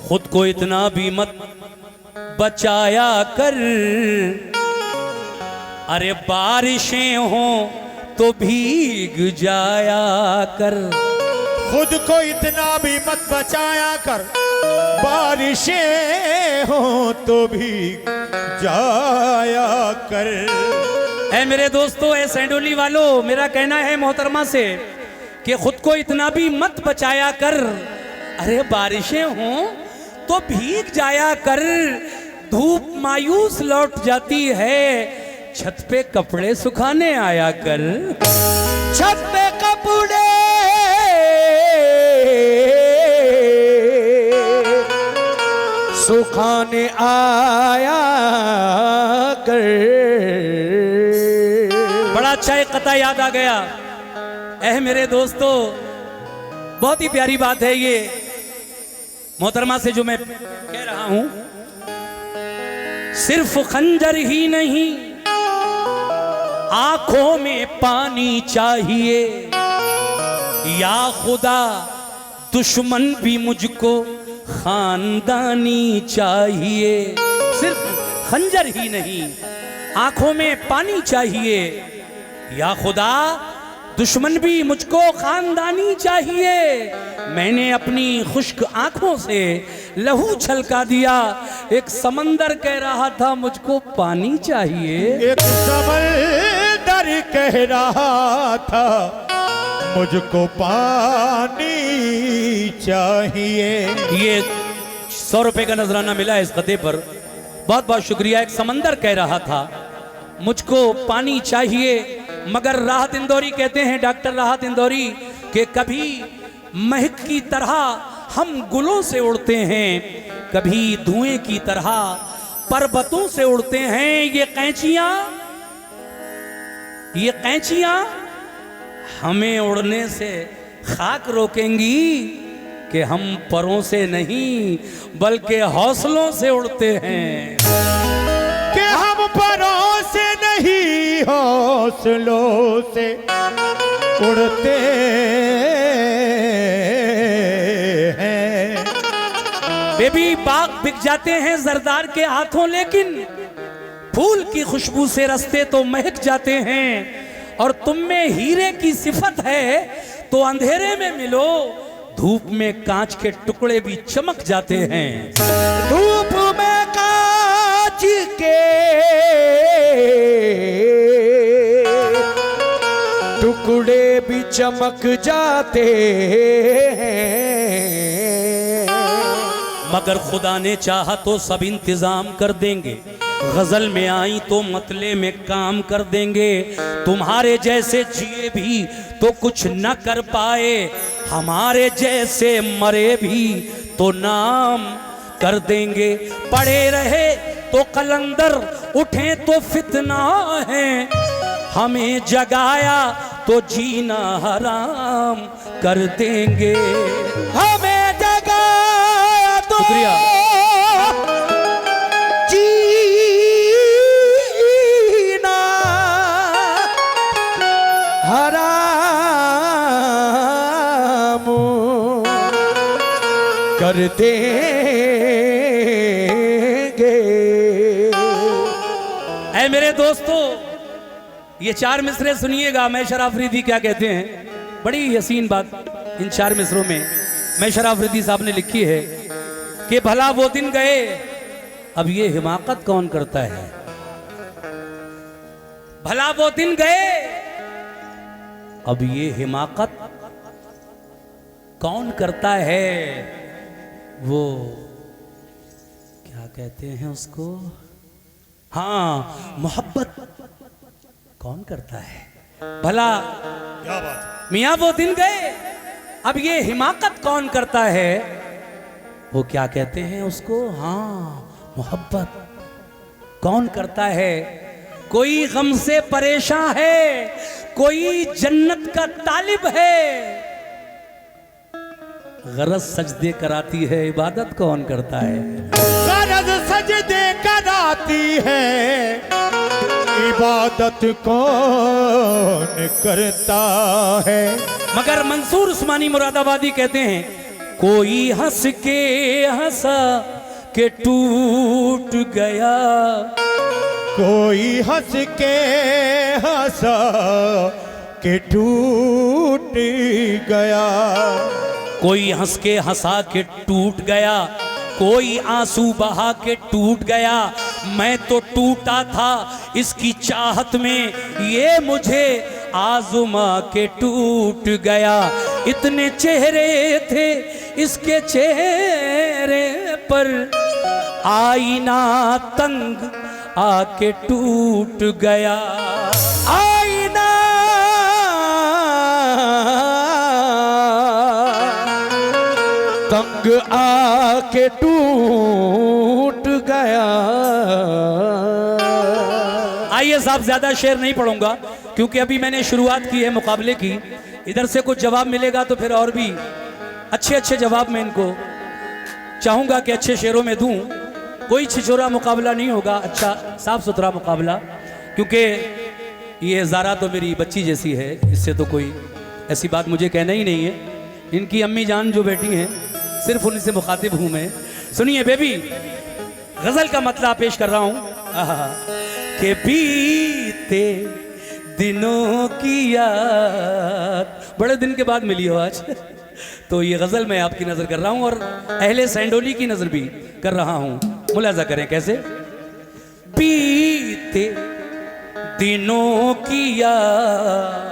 खुद को इतना भी मत बचाया कर, अरे बारिशें हो तो भीग जाया कर। खुद को इतना भी मत बचाया कर, बारिशें हो तो भीग जाया कर। ऐ मेरे दोस्तों, ऐ सैंडोली वालों, मेरा कहना है मोहतरमा से कि खुद को इतना भी मत बचाया कर, अरे बारिशें हों तो भीग जाया कर। धूप मायूस लौट जाती है, छत पे कपड़े सुखाने आया कर। छत पे कपड़े सुखाने आया कर। बड़ा अच्छा एक कथा याद आ गया। ऐ मेरे दोस्तों, बहुत ही प्यारी बात है ये मोहतरमा से जो मैं कह रहा हूं। सिर्फ खंजर ही नहीं, आंखों में पानी चाहिए, या खुदा दुश्मन भी मुझको खानदानी चाहिए। सिर्फ खंजर ही नहीं, आंखों में पानी चाहिए, या खुदा दुश्मन भी मुझको खानदानी चाहिए। मैंने अपनी खुश्क आंखों से लहू छलका दिया, एक समंदर कह रहा था मुझको पानी चाहिए। एक समंदर कह रहा था मुझको पानी चाहिए। ये 100 रुपए का नजराना मिला है इस खते पर, बहुत बहुत शुक्रिया। एक समंदर कह रहा था मुझको पानी चाहिए, मगर राहत इंदौरी कहते हैं, डॉक्टर राहत इंदौरी, कि कभी महक की तरह हम गुलों से उड़ते हैं, कभी धुएं की तरह पर्वतों से उड़ते हैं। ये कैंचियां हमें उड़ने से खाक रोकेंगी कि हम परों से नहीं बल्कि हौसलों से उड़ते हैं। कि हम परों से नहीं हौसलों से उड़ते हैं। बेबी, बाग बिक जाते हैं जरदार के हाथों, लेकिन फूल की खुशबू से रास्ते तो महक जाते हैं। और तुम में हीरे की सिफत है तो अंधेरे में मिलो, धूप में कांच के टुकड़े भी चमक जाते हैं। धूप में कांच के टुकड़े भी चमक जाते हैं। मगर खुदा ने चाहा तो सब इंतजाम कर देंगे, गजल में आई तो मतले में काम कर देंगे। तुम्हारे जैसे जिए भी तो कुछ न कर पाए, हमारे जैसे मरे भी तो नाम कर देंगे। पड़े रहे तो कलंदर, उठे तो फितना है, हमें जगाया तो जीना हराम कर देंगे। हमें जगाया तो शुक्रिया। कर देंगे। ऐ मेरे दोस्तों, ये 4 मिसरे सुनिएगा मैशर आफरीदी क्या कहते हैं। बड़ी हसीन बात इन 4 मिसरों में मैशर आफरीदी साहब ने लिखी है कि भला वो दिन गए, अब ये हिमाकत कौन करता है। भला वो दिन गए, अब ये हिमाकत कौन करता है। वो क्या कहते हैं उसको, हाँ, मोहब्बत कौन करता है। भला क्या बात, मियां वो दिन गए, अब ये हिमाकत कौन करता है। वो क्या कहते हैं उसको, हाँ, मोहब्बत कौन करता है। कोई गम से परेशान है, कोई जन्नत का तालिब है, गरज सजदे कराती है, इबादत कौन करता है। गरज सजदे कराती है, इबादत कौन करता है। मगर मंसूर उस्मानी मुरादाबादी कहते हैं, कोई हंस के हंसा के टूट गया, कोई हंस के हंसा के टूट गया, कोई हंस के हंसा के टूट गया, कोई आंसू बहा के टूट गया। मैं तो टूटा था इसकी चाहत में, ये मुझे आज़मा के टूट गया। इतने चेहरे थे इसके चेहरे पर, आईना तंग आके टूट गया। आईना तंग आके टूट गया। आइए साहब, ज्यादा शेर नहीं पढ़ूंगा क्योंकि अभी मैंने शुरुआत की है मुकाबले की। इधर से कुछ जवाब मिलेगा तो फिर और भी अच्छे अच्छे जवाब मैं इनको चाहूंगा कि अच्छे शेरों में दूं। कोई छिछोरा मुकाबला नहीं होगा, अच्छा साफ सुथरा मुकाबला, क्योंकि ये ज़ारा तो मेरी बच्ची जैसी है, इससे तो कोई ऐसी बात मुझे कहना ही नहीं है। इनकी अम्मी जान जो बैठी हैं, सिर्फ उनसे मुखातिब हूँ मैं। सुनिए बेबी, गज़ल का मतलब पेश कर रहा हूँ कि बीते दिनों की याद, बड़े दिन के बाद मिली हो आज, तो ये गज़ल मैं आपकी नज़र कर रहा हूँ और अहले सैंडोली की नज़र भी कर रहा हूँ। मुलाजा करें कैसे। बीते दिनों की याद,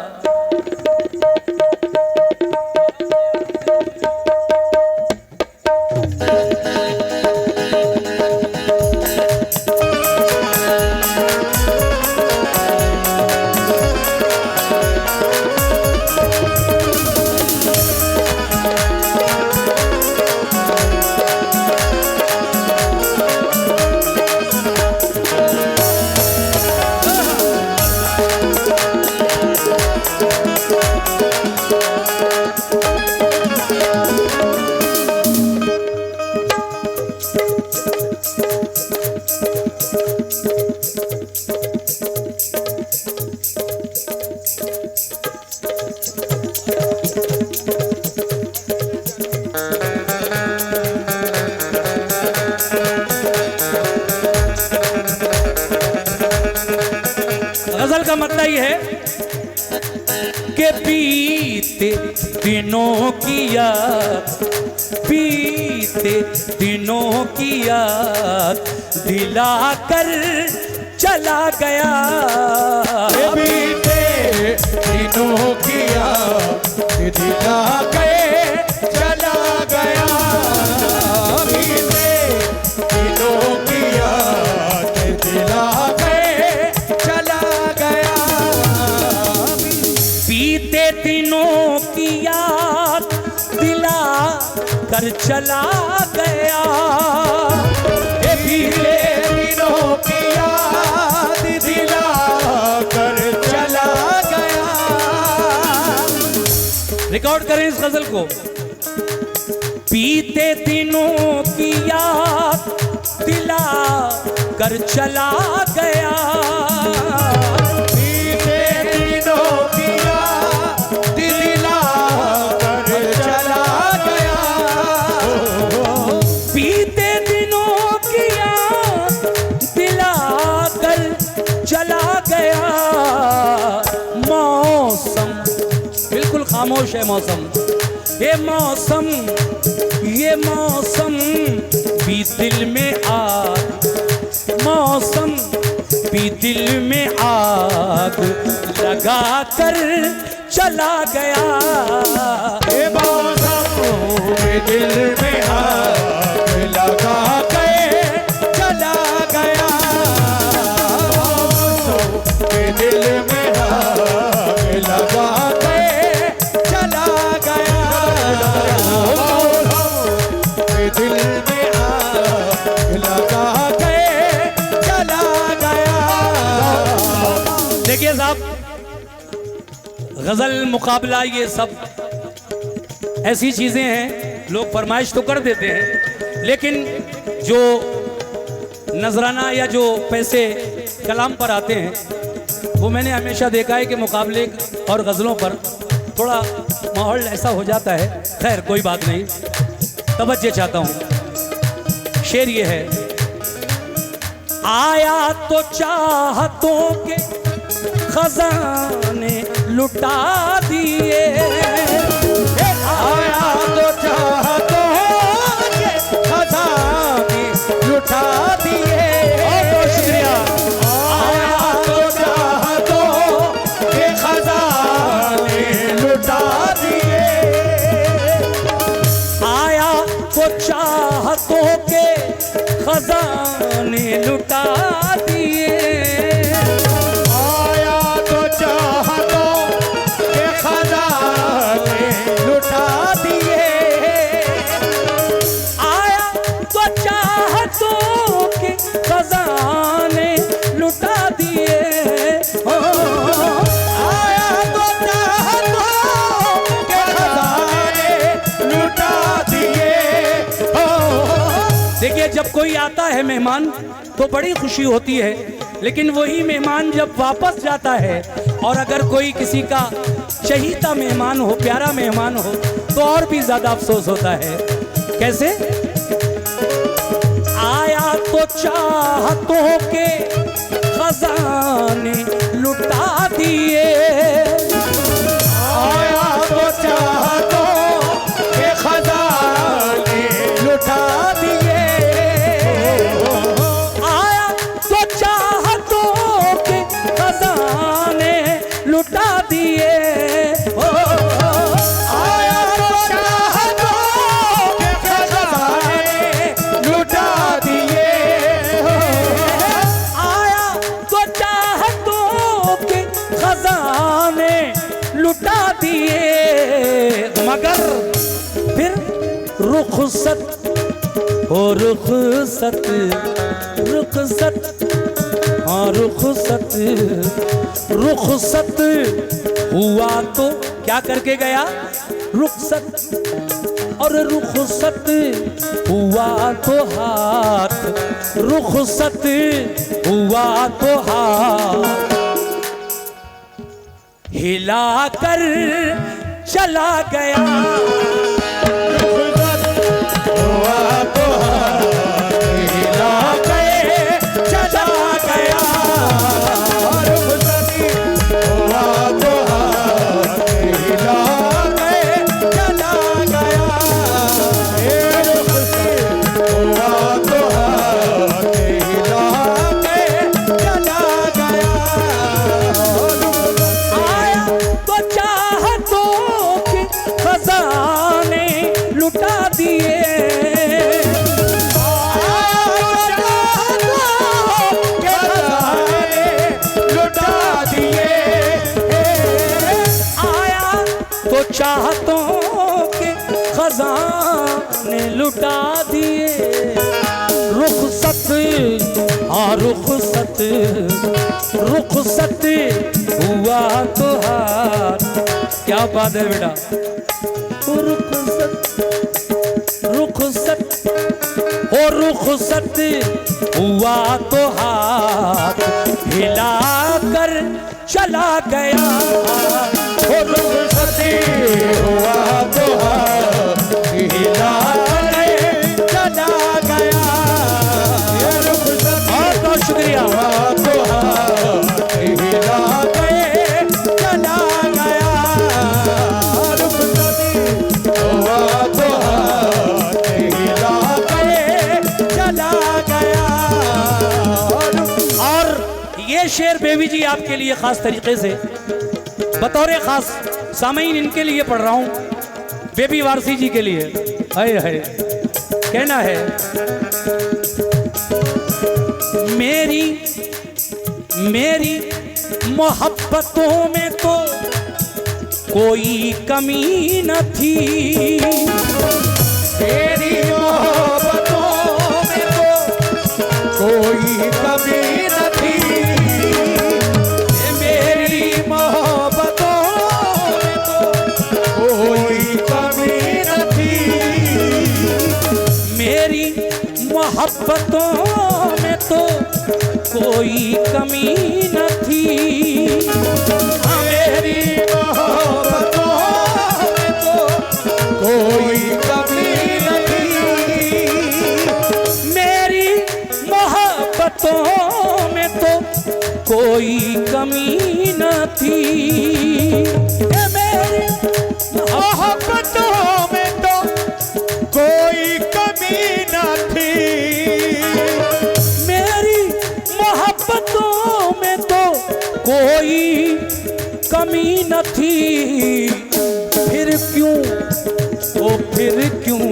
गज़ल का मतलब ये है कि बीते दिनों की याद, बीते दिनों की याद दिला कर चला गया। बीते दिनों की याद दिला के चला गया, बीते दिनों की याद दिला के चला गया, बीते दिनों की याद दिला कर चला गया। बीते दिनों की याद दिला कर चला गया। रिकॉर्ड करें इस गजल को। बीते दिनों की याद दिला कर चला गया, बीते दिनों की याद दिला कर चला गया, बीते दिनों की याद दिला कर चला गया। मौसम बिल्कुल खामोश है, मौसम ये मौसम भी दिल में आग, मौसम भी दिल में आग लगा कर चला गया। ये मौसम भी दिल में आग लगा के चला गया, मौसम भी दिल में आग लगा के चला गया, दिल में आग लगा के चला गया। देखिए साहब, गजल मुकाबला ये सब ऐसी चीजें हैं, लोग फरमाइश तो कर देते हैं, लेकिन जो नजराना या जो पैसे कलाम पर आते हैं, वो मैंने हमेशा देखा है कि मुकाबले और गजलों पर थोड़ा माहौल ऐसा हो जाता है। खैर कोई बात नहीं, तवज्जो चाहता हूं। शेर ये है, आया तो चाहतों के खजाने लुटा दिए, आया तो चाहतों के खजाने लुटा दिए। बहुत शुक्रिया। आया तो चाहतों के खजाने लुटा दिए। आया तो चाहतों के खजाने लुटा दिए, आया तो चाहतों के खजाने लुटा दिए। आया तो चाहतों के खजाने लुटा दिए, हो आया तो चाहतों के खजाने लुटा दिए। देखिए, जब कोई आता है मेहमान तो बड़ी खुशी होती है, लेकिन वही मेहमान जब वापस जाता है और अगर कोई किसी का चहीता मेहमान हो, प्यारा मेहमान हो, तो और भी ज्यादा अफसोस होता है। कैसे? आया तो चाहतों के खजाने लुटा दिए, आया तो चाहतों के खजाने लुटा दिए। आया तो चाहतों के खजाने लुटा दिए, आया तो चाहतों के खजाने लुटा दिए। आया तो चाहतों के खजाने लुटा दिए, मगर फिर रुखसत हो, रुखसत, रुखसत, हाँ रुखसत, रुखसत हुआ तो क्या करके गया? रुखसत, और रुखसत हुआ तो हाथ, रुखसत हुआ तो हाथ हिलाकर चला गया, हुआ तो हिला के चला गया। रुखसती हुआ तो हिला के चला गया। रुखसती हुआ तो हिला के चला गया। आया तो चाहतों के खजाने लुटा दिए, लुटा दिए। आया तो चाहतों के खजाने लुटा दिए, रुखसत, हाँ रुखसत, रुखसत हुआ तो हाथ। क्या बात है बेटा? रुखसत, रुखसत हो, रुखसत हुआ तो हाथ हिलाकर चला गया, हो रुखसती हुआ तो हिला के चला गया। रुखसती बहुत बहुत शुक्रिया। हुआ तो हिला के चला गया। रुखसती हुआ तो हिला के चला गया। और ये शेर बेबी जी आपके लिए खास तरीके से बतौर खास सामीन इनके लिए पढ़ रहा हूं, बेबी वारसी जी के लिए। है कहना है, मेरी मेरी मोहब्बतों में तो कोई कमी न थी, तेरी मोहब्बतों में तो कोई कमी न थी। मेरी मोहब्बतों में तो कोई कमी न थी। मेरी मोहब्बतों में तो कोई कमी न थी, मेरी मोहब्बतों में तो कोई कमी न थी। मोहब्बतों में तो कोई कमी न थी, ये मेरी मोहब्बतों में तो कोई कमी न थी, मेरी मोहब्बतों में तो कोई कमी न थी। फिर क्यों, ओ फिर क्यों,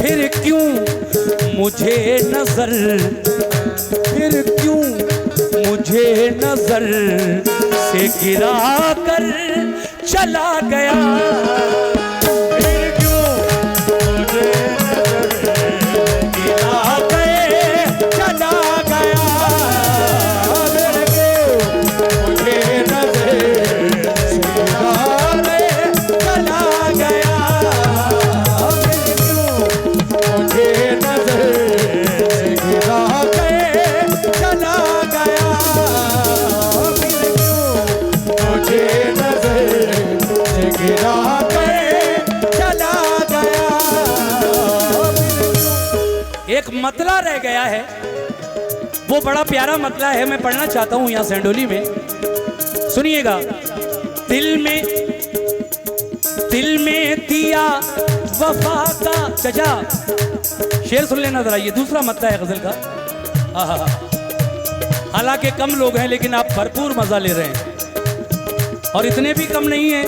फिर क्यों मुझे नजर, फिर क्यों मुझे नजर से गिरा कर चला गया, फिर क्यों मुझे नजर गिरा के चला गया, फिर क्यों मुझे नजर गिरा के चला गया, फिर क्यों मुझे नजर गिरा के चला गया, फिर क्यों मुझे नजर गिरा के चला गया, एक मतला रह गया है, वो बड़ा प्यारा मतला है, मैं पढ़ना चाहता हूं यहां सेंडोली में, सुनिएगा। दिल में दिया वफा का, चचा शेर सुन लेना जरा, ये दूसरा मतला है गजल का। आहा, हालांकि कम लोग हैं लेकिन आप भरपूर मजा ले रहे हैं, और इतने भी कम नहीं है,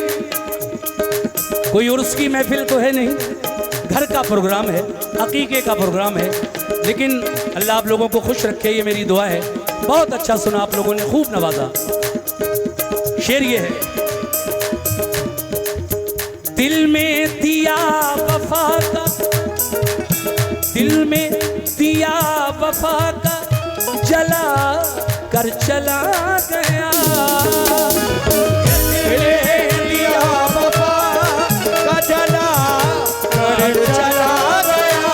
कोई उर्स की महफिल तो है नहीं, घर का प्रोग्राम है, अकीके का प्रोग्राम है, लेकिन अल्लाह आप लोगों को खुश रखे, ये मेरी दुआ है। बहुत अच्छा सुना आप लोगों ने, खूब नवाजा। शेर ये है, दिल में दिया वफा का, दिल में दिया वफा का, जला कर चला गया, दिया वफा का जला कर चला गया,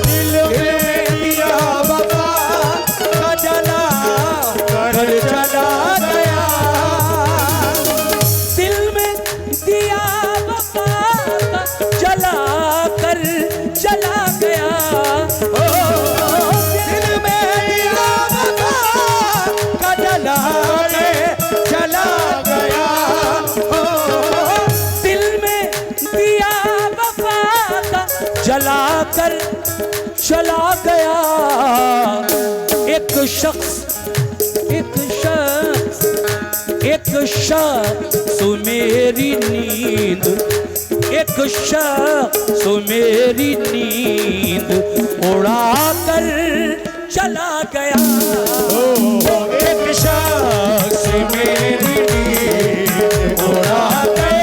दिल में दिया वफा का जला कर चला गया, दिल में दिया वफा का, जला कर चला गया, ओ, दिल में दिया वफा का जला के चला गया, दिल में दिया वफा का, जला कर चला गया। एक शख्स, एक शख्स, एक शख्स मेरी नींद, एक शख्स मेरी नींद उड़ा कर चला गया, एक शख्स मेरी नींद उड़ा के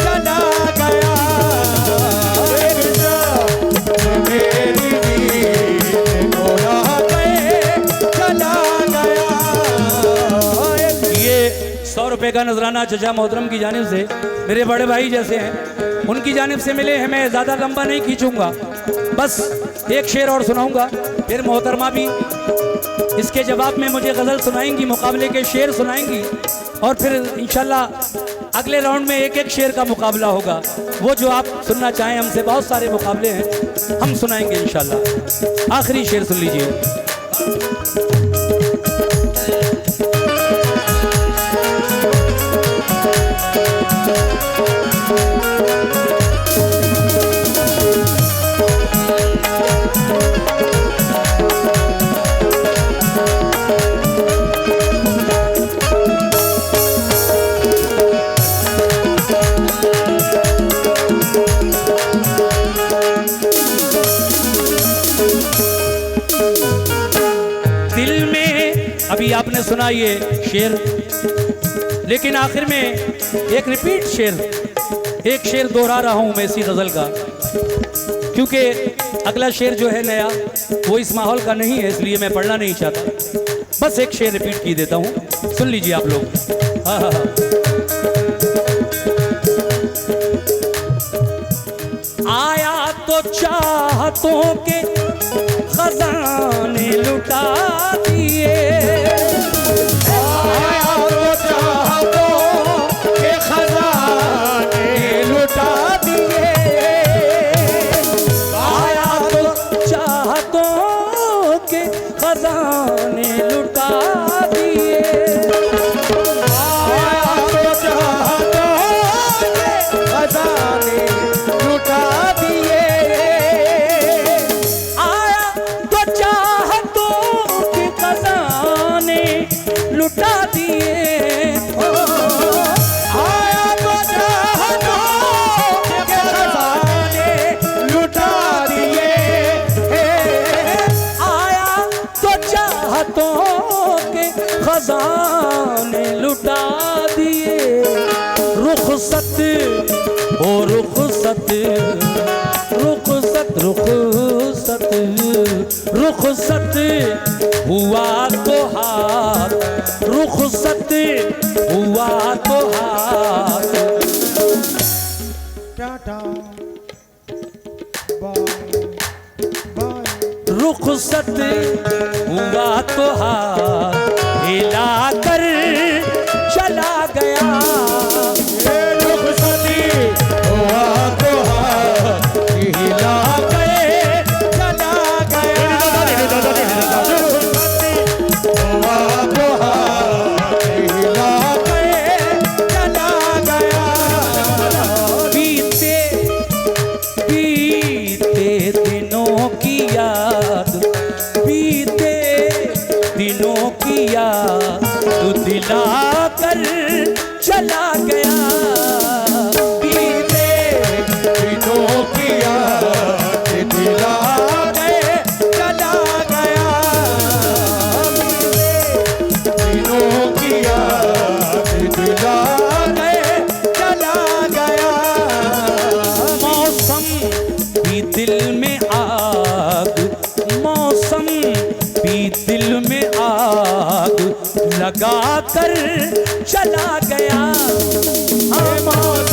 चला गया, एक शख्स मेरी नींद उड़ा के चला गया, ये 100 रुपए का नजराना चचा मोहतरम की जानिब से, मेरे बड़े भाई जैसे हैं उनकी जानिब से मिले हैं। मैं ज़्यादा लंबा नहीं खींचूंगा, बस एक शेर और सुनाऊंगा, फिर मोहतरमा भी इसके जवाब में मुझे गज़ल सुनाएंगी, मुकाबले के शेर सुनाएंगी, और फिर इंशाल्लाह अगले राउंड में एक एक शेर का मुकाबला होगा। वो जो आप सुनना चाहें, हमसे बहुत सारे मुकाबले हैं, हम सुनाएंगे इंशाल्लाह। आखिरी शेर सुन लीजिए। दिल में, अभी आपने सुना ये शेर, लेकिन आखिर में एक रिपीट शेर, एक शेर दोहरा रहा हूं मैं इसी गज़ल का, क्योंकि अगला शेर जो है नया वो इस माहौल का नहीं है, इसलिए मैं पढ़ना नहीं चाहता। बस एक शेर रिपीट की देता हूं, सुन लीजिए आप लोग। हाँ हाँ हाँ। आया तो चाहतों के खजाने लुटा दिए, आया तो चाहतों के खजाने लुटा दिए, आया तो चाहतों खजाने लुटा दिए। आया तो चाहतों के खजाने लुटा दिए। आया तो चाहतों के खजाने लुटा दिए। आया तो चाहतों के खजाने लुटा दिए। आया तो चाहतों के खजाने लुटा दिए। रुखसत ओ रुखसत रुखसत रुखसत रुखसत हुआ तो हाथ, रुखसत हुआ तो हाथ। Tata bye bye. रुखसत हुआ तो हाथ हिला कर चला गया। ये रुखसती हुआ तो हाथ हिला के चला गया। रुखसती हुआ तो हाथ हिला के चला गया। बीते बीते दिनों की याद, बीते दिनों की याद तू दिला कर चला गया। बीते दिनों की याद दिला के चला गया। बीते दिनों की याद दिला के चला गया। मौसम भी दिल में आग, मौसम भी दिल में आग लगा कर चला गया। मौसम